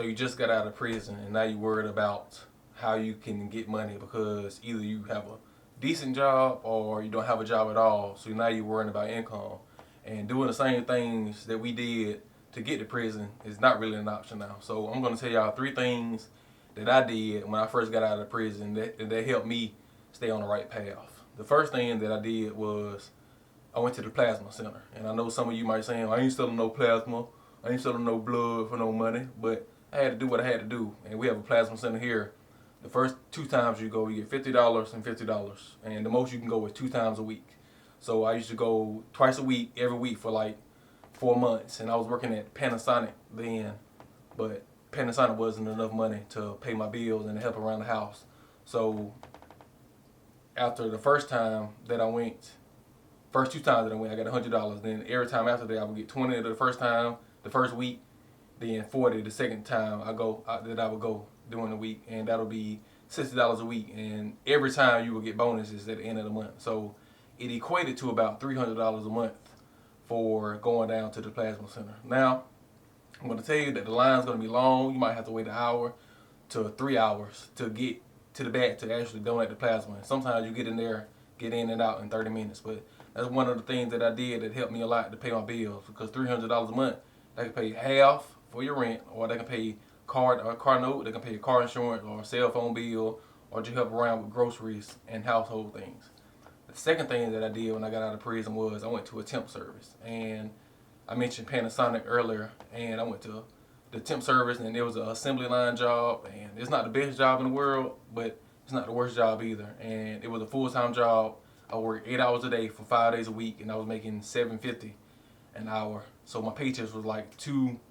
So you just got out of prison and now you're worried about how you can get money because either you have a decent job or you don't have a job at all. So now you're worrying about income. And doing the same things that we did to get to prison is not really an option now. So I'm going to tell y'all three things that I did when I first got out of prison that helped me stay on the right path. The first thing that I did was I went to the plasma center. And I know some of you might say, I ain't selling no plasma. I ain't selling no blood for no money. But I had to do what I had to do. And we have a plasma center here. The first two times you go, you get $50 and $50. And the most you can go is 2 times a week. So I used to go twice a week, every week for like 4 months. And I was working at Panasonic then. But Panasonic wasn't enough money to pay my bills and to help around the house. So after the first time that I went, first 2 times that I went, I got $100. Then every time after that, I would get 20 the first time, the first week, then 40 the second time that I would go during the week, and that'll be $60 a week. And every time you will get bonuses at the end of the month. So it equated to about $300 a month for going down to the plasma center. Now I'm going to tell you that the line's going to be long. You might have to wait an hour to 3 hours to get to the back to actually donate the plasma. And sometimes you get in there, get in and out in 30 minutes. But that's one of the things that I did that helped me a lot to pay my bills, because $300 a month, they can pay half for your rent, or they can pay car note, they can pay your car insurance or a cell phone bill, or just help around with groceries and household things. The second thing that I did when I got out of prison was I went to a temp service. And I mentioned Panasonic earlier, and I went to the temp service, and it was an assembly line job. And it's not the best job in the world, but it's not the worst job either. And it was a full-time job. I worked 8 hours a day for 5 days a week, and I was making $7.50 an hour. So my paychecks was like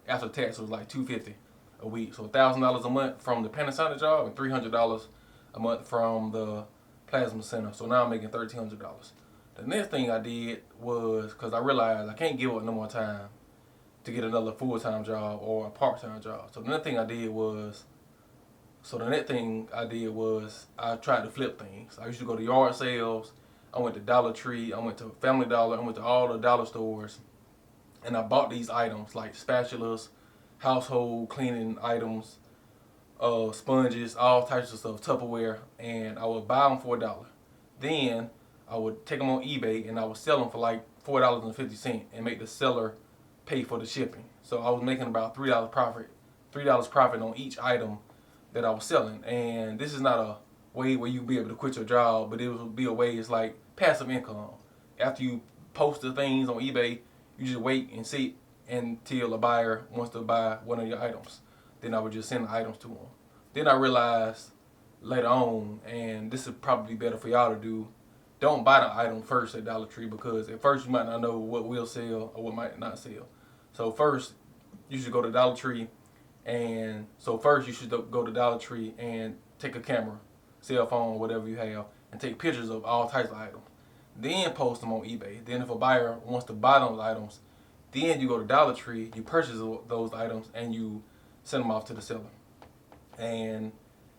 after tax was like $250 a week. So $1,000 a month from the Panasonic job and $300 a month from the plasma center. So now I'm making $1,300. The next thing I did was, because I realized I can't give up no more time to get another full-time job or a part-time job. So the next thing I did was I tried to flip things. I used to go to yard sales. I went to Dollar Tree. I went to Family Dollar. I went to all the dollar stores. And I bought these items like spatulas, household cleaning items, sponges, all types of stuff, Tupperware. And I would buy them for $1. Then I would take them on eBay and I would sell them for like $4.50 and make the seller pay for the shipping. So I was making about $3 profit on each item that I was selling. And this is not a way where you be able to quit your job, but it would be a way, it's like passive income. After you post the things on eBay, you just wait and see until a buyer wants to buy one of your items. Then I would just send the items to them. Then I realized later on, and this is probably better for y'all to do, don't buy the item first at Dollar Tree, because at first you might not know what will sell or what might not sell. So first, you should go to Dollar Tree, and take a camera, cell phone, whatever you have, and take pictures of all types of items. Then post them on eBay. Then if a buyer wants to buy those items, then you go to Dollar Tree, you purchase those items, and you send them off to the seller. And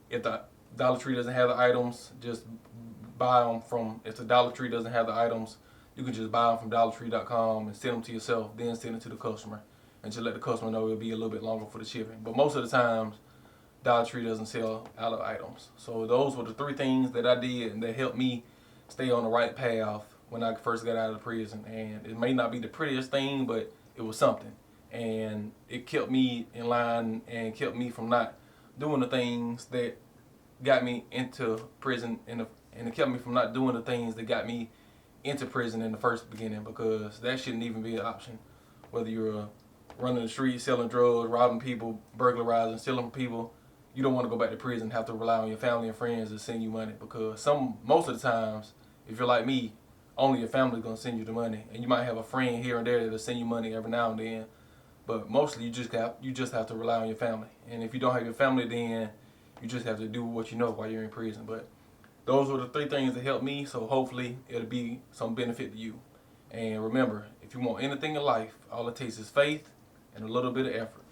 if the Dollar Tree doesn't have the items, just buy them from, if the Dollar Tree doesn't have the items, you can just buy them from DollarTree.com and send them to yourself, then send it to the customer. And just let the customer know it'll be a little bit longer for the shipping. But most of the times, Dollar Tree doesn't sell out of items. So those were the three things that I did and that helped me stay on the right path when I first got out of prison. And it may not be the prettiest thing, but it was something. And it kept me in line and kept me from not doing the things that got me into prison, and it kept me from not doing the things that got me into prison in the first beginning, because that shouldn't even be an option. Whether you're running the streets, selling drugs, robbing people, burglarizing, stealing from people, you don't want to go back to prison and have to rely on your family and friends to send you money, because most of the times, if you're like me, only your family's gonna send you the money, and you might have a friend here and there that'll send you money every now and then, but mostly you just have to rely on your family. And if you don't have your family, then you just have to do what you know while you're in prison. But those were the three things that helped me, so hopefully it'll be some benefit to you. And remember, if you want anything in life, all it takes is faith and a little bit of effort.